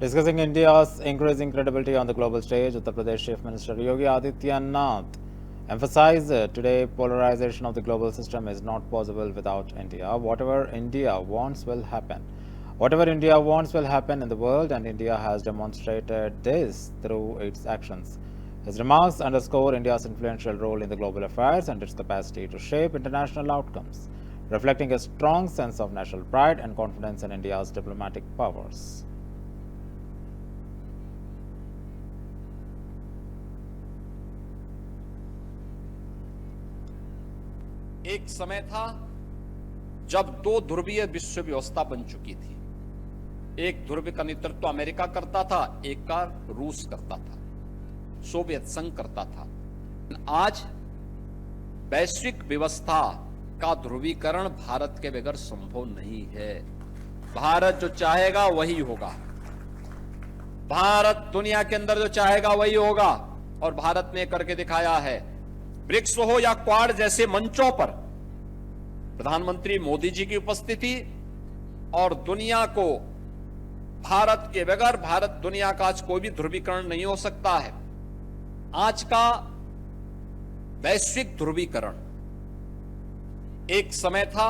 Discussing India's increasing credibility on the global stage, Uttar Pradesh Chief Minister Yogi Adityanath emphasized that today polarization of the global system is not possible without India. Whatever India wants will happen. Whatever India wants will happen in the world, and India has demonstrated this through its actions. His remarks underscore India's influential role in the global affairs and its capacity to shape international outcomes, reflecting a strong sense of national pride and confidence in India's diplomatic powers. एक समय था जब दो ध्रुवीय विश्व व्यवस्था बन चुकी थी। एक ध्रुव का नेतृत्व अमेरिका करता था, एक का रूस करता था, सोवियत संघ करता था। आज वैश्विक व्यवस्था का ध्रुवीकरण भारत के बगैर संभव नहीं है। भारत जो चाहेगा वही होगा। भारत दुनिया के अंदर जो चाहेगा वही होगा, और भारत ने करके दिखाया है। ब्रिक्स हो या क्वाड जैसे मंचों पर प्रधानमंत्री मोदी जी की उपस्थिति और दुनिया को भारत के बगैर भारत दुनिया का आज कोई भी ध्रुवीकरण नहीं हो सकता है। आज का वैश्विक ध्रुवीकरण एक समय था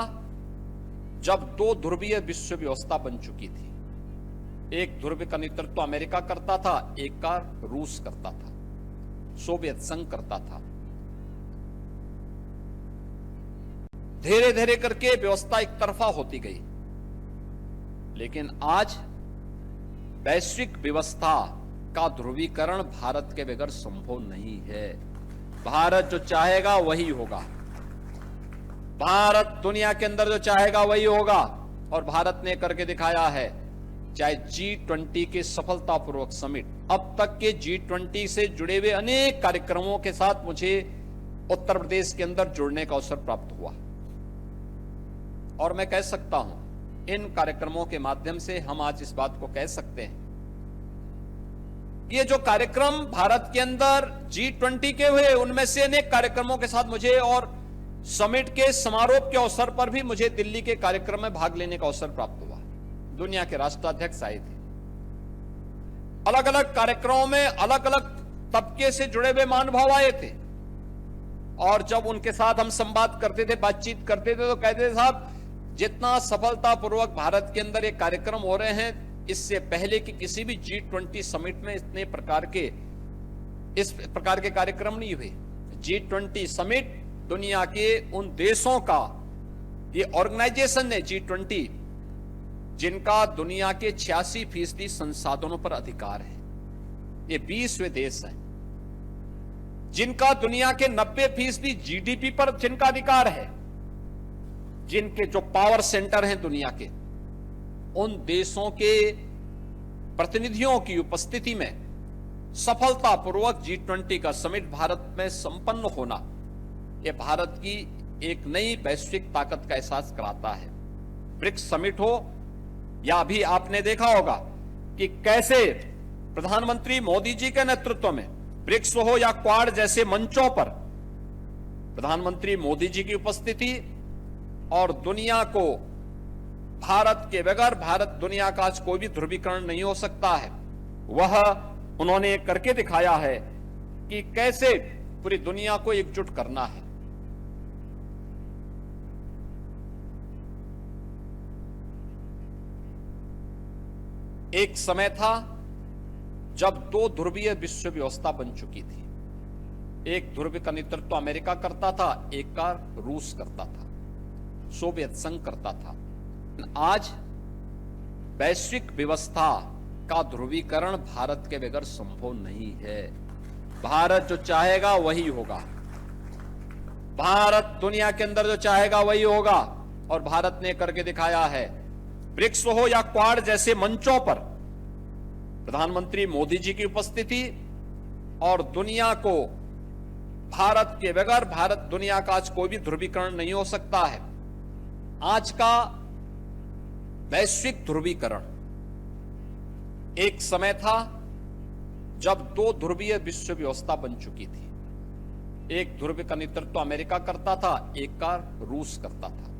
जब दो ध्रुवीय विश्व व्यवस्था बन चुकी थी। एक ध्रुव का नेतृत्व अमेरिका करता था, एक का रूस करता था, सोवियत संघ करता था। धीरे धीरे करके व्यवस्था एक तरफा होती गई, लेकिन आज वैश्विक व्यवस्था का ध्रुवीकरण भारत के बगैर संभव नहीं है। भारत जो चाहेगा वही होगा। भारत दुनिया के अंदर जो चाहेगा वही होगा, और भारत ने करके दिखाया है। चाहे G20 के सफलतापूर्वक समिट, अब तक के G20 से जुड़े हुए अनेक कार्यक्रमों के साथ मुझे उत्तर प्रदेश के अंदर जुड़ने का अवसर प्राप्त हुआ, और मैं कह सकता हूं इन कार्यक्रमों के माध्यम से हम आज इस बात को कह सकते हैं, ये जो कार्यक्रम भारत के अंदर G20 के हुए, उनमें से अनेक कार्यक्रमों के साथ मुझे, और समिट के समारोह के अवसर पर भी मुझे दिल्ली के कार्यक्रम में भाग लेने का अवसर प्राप्त हुआ। दुनिया के राष्ट्राध्यक्ष आए थे। अलग अलग कार्यक्रमों में अलग अलग तबके से जुड़े हुए महानुभाव आए थे, और जब उनके साथ हम संवाद करते थे, बातचीत करते थे, तो कहते थे साहब जितना सफलतापूर्वक भारत के अंदर एक कार्यक्रम हो रहे हैं, इससे पहले कि किसी भी G20 समिट में इस प्रकार के कार्यक्रम नहीं हुए। G20 समिट दुनिया के उन देशों का ये ऑर्गेनाइजेशन है G20, जिनका दुनिया के 86% संसाधनों पर अधिकार है। ये 20वें देश हैं जिनका दुनिया के 90% GDP पर जिनका अधिकार है, जिनके जो पावर सेंटर हैं दुनिया के, उन देशों के प्रतिनिधियों की उपस्थिति में सफलतापूर्वक G20 का समिट भारत में संपन्न होना, यह भारत की एक नई वैश्विक ताकत का एहसास कराता है। ब्रिक्स समिट हो, या अभी आपने देखा होगा कि कैसे प्रधानमंत्री मोदी जी के नेतृत्व में ब्रिक्स हो या क्वाड जैसे मंचों पर प्रधानमंत्री मोदी जी की उपस्थिति और दुनिया को भारत के बगैर भारत दुनिया का आज कोई भी ध्रुवीकरण नहीं हो सकता है। वह उन्होंने करके दिखाया है कि कैसे पूरी दुनिया को एकजुट करना है। एक समय था जब दो ध्रुवीय विश्व व्यवस्था बन चुकी थी। एक ध्रुव का नेतृत्व अमेरिका करता था, एक का रूस करता था, सोवियत संघ करता था। आज वैश्विक व्यवस्था का ध्रुवीकरण भारत के बगैर संभव नहीं है। भारत जो चाहेगा वही होगा। भारत दुनिया के अंदर जो चाहेगा वही होगा, और भारत ने करके दिखाया है। ब्रिक्स हो या क्वाड जैसे मंचों पर प्रधानमंत्री मोदी जी की उपस्थिति और दुनिया को भारत के बगैर भारत दुनिया का आज कोई भी ध्रुवीकरण नहीं हो सकता है। आज का वैश्विक ध्रुवीकरण एक समय था जब दो ध्रुवीय विश्व व्यवस्था बन चुकी थी। एक ध्रुव का नेतृत्व अमेरिका करता था, एक का रूस करता था।